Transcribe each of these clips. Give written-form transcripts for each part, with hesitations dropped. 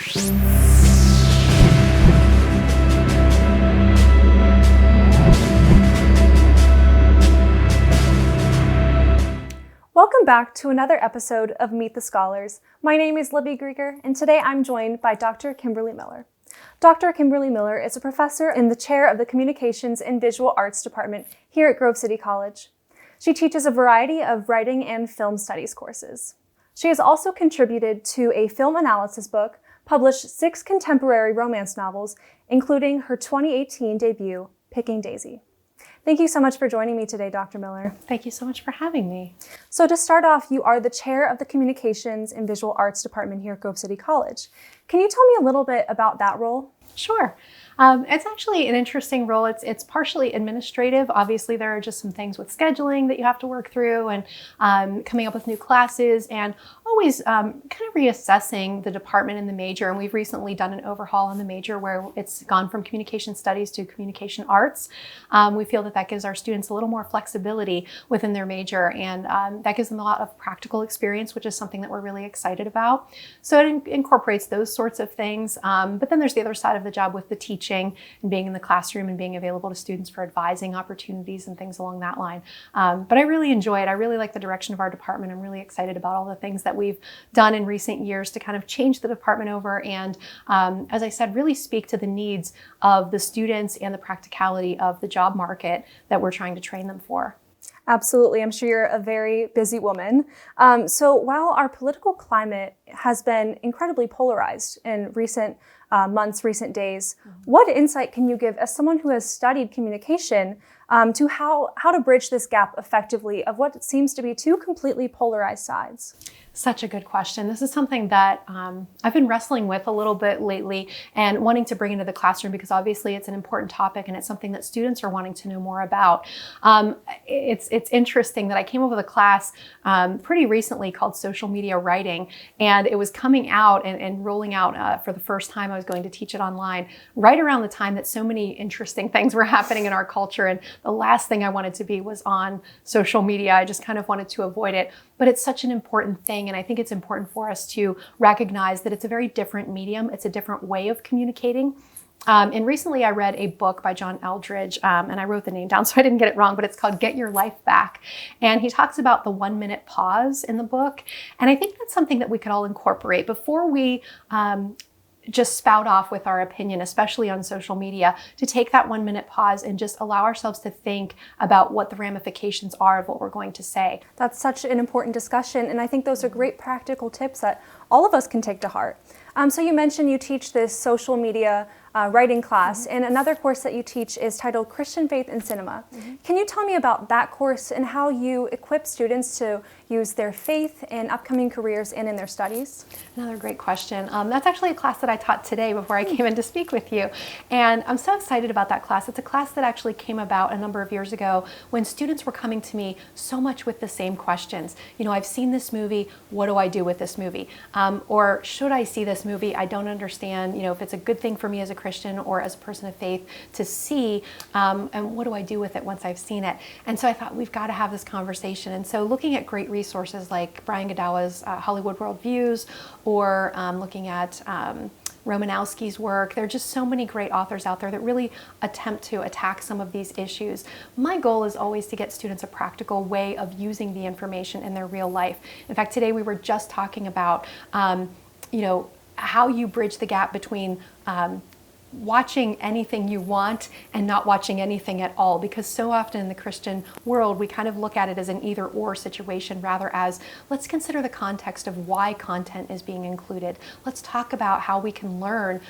Welcome back to another episode of Meet the Scholars. My name is Libby Grieger, and today I'm joined by Dr. Kimberly Miller. Dr. Kimberly Miller is a professor in the chair of the Communications and Visual Arts Department here at Grove City College. She teaches a variety of writing and film studies courses. She has also contributed to a film analysis book, published 6 contemporary romance novels, including her 2018 debut, Picking Daisy. Thank you so much for joining me today, Dr. Miller. Thank you so much for having me. So to start off, you are the chair of the Communications and Visual Arts Department here at Grove City College. Can you tell me a little bit about that role? Sure. It's actually an interesting role. It's partially administrative. Obviously, there are just some things with scheduling that you have to work through and coming up with new classes and always kind of reassessing the department and the major. And we've recently done an overhaul on the major where it's gone from communication studies to communication arts. We feel that that gives our students a little more flexibility within their major, and that gives them a lot of practical experience, which is something that we're really excited about. So it incorporates those sorts of things. But then there's the other side of the job with the teaching and being in the classroom and being available to students for advising opportunities and things along that line. But I really enjoy it. I really like the direction of our department. I'm really excited about all the things that we've done in recent years to kind of change the department over and, as I said, really speak to the needs of the students and the practicality of the job market that we're trying to train them for. Absolutely. I'm sure you're a very busy woman. So while our political climate has been incredibly polarized in recent months, recent days, what insight can you give as someone who has studied communication to how to bridge this gap effectively of what seems to be two completely polarized sides? Such a good question. This is something that I've been wrestling with a little bit lately and wanting to bring into the classroom because obviously it's an important topic and it's something that students are wanting to know more about. It's interesting that I came up with a class pretty recently called Social Media Writing, and it was coming out and rolling out for the first time. I was going to teach it online right around the time that so many interesting things were happening in our culture, and the last thing I wanted to be was on social media. I just kind of wanted to avoid it. But it's such an important thing, and I think it's important for us to recognize that it's a very different medium. It's a different way of communicating. And recently I read a book by John Eldredge, and I wrote the name down so I didn't get it wrong, but it's called Get Your Life Back. And he talks about the 1-minute pause in the book. And I think that's something that we could all incorporate before we just spout off with our opinion, especially on social media, to take that 1-minute pause and just allow ourselves to think about what the ramifications are of what we're going to say. That's such an important discussion, and I think those are great practical tips that all of us can take to heart. So you mentioned you teach this social media writing class, and another course that you teach is titled Christian Faith in Cinema. Can you tell me about that course and how you equip students to use their faith in upcoming careers and in their studies? Another great question. That's actually a class that I taught today before I came in to speak with you. And I'm so excited about that class. It's a class that actually came about a number of years ago when students were coming to me so much with the same questions. You know, I've seen this movie, what do I do with this movie? Or should I see this movie? I don't understand, you know, if it's a good thing for me as a Christian or as a person of faith to see, and what do I do with it once I've seen it? And so I thought we've got to have this conversation. And so looking at great resources like Brian Godawa's Hollywood Worldviews, or looking at Romanowski's work. There are just so many great authors out there that really attempt to attack some of these issues. My goal is always to get students a practical way of using the information in their real life. In fact, today we were just talking about, you know, how you bridge the gap between watching anything you want and not watching anything at all, because so often in the Christian world we kind of look at it as an either-or situation rather as let's consider the context of why content is being included. Let's talk about how we can learn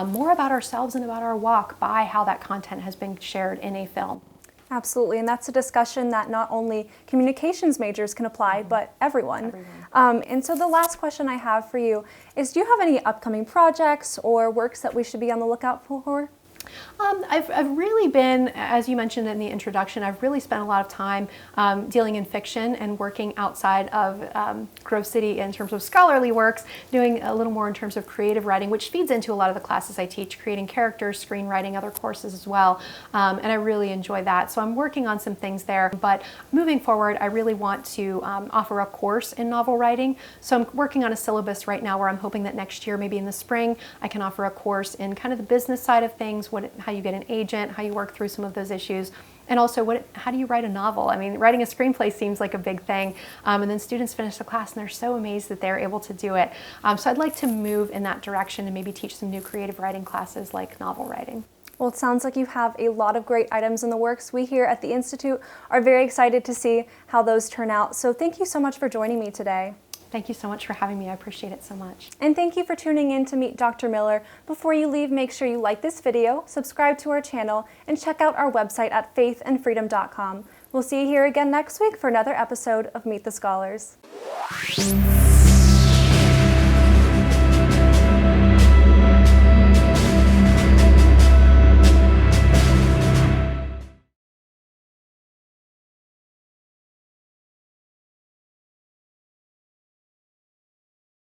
more about ourselves and about our walk by how that content has been shared in a film. Absolutely, and that's a discussion that not only communications majors can apply, but everyone. And so the last question I have for you is, do you have any upcoming projects or works that we should be on the lookout for? I've really been, as you mentioned in the introduction, I've really spent a lot of time dealing in fiction and working outside of Grove City in terms of scholarly works, doing a little more in terms of creative writing, which feeds into a lot of the classes I teach, creating characters, screenwriting, other courses as well, and I really enjoy that. So I'm working on some things there, but moving forward, I really want to offer a course in novel writing. So I'm working on a syllabus right now where I'm hoping that next year, maybe in the spring, I can offer a course in kind of the business side of things, how you get an agent, how you work through some of those issues, and also how do you write a novel? I mean, writing a screenplay seems like a big thing, and then students finish the class and they're so amazed that they're able to do it. So I'd like to move in that direction and maybe teach some new creative writing classes like novel writing. Well, it sounds like you have a lot of great items in the works. We here at the Institute are very excited to see how those turn out. So thank you so much for joining me today. Thank you so much for having me. I appreciate it so much. And thank you for tuning in to meet Dr. Miller. Before you leave, make sure you like this video, subscribe to our channel, and check out our website at faithandfreedom.com. We'll see you here again next week for another episode of Meet the Scholars.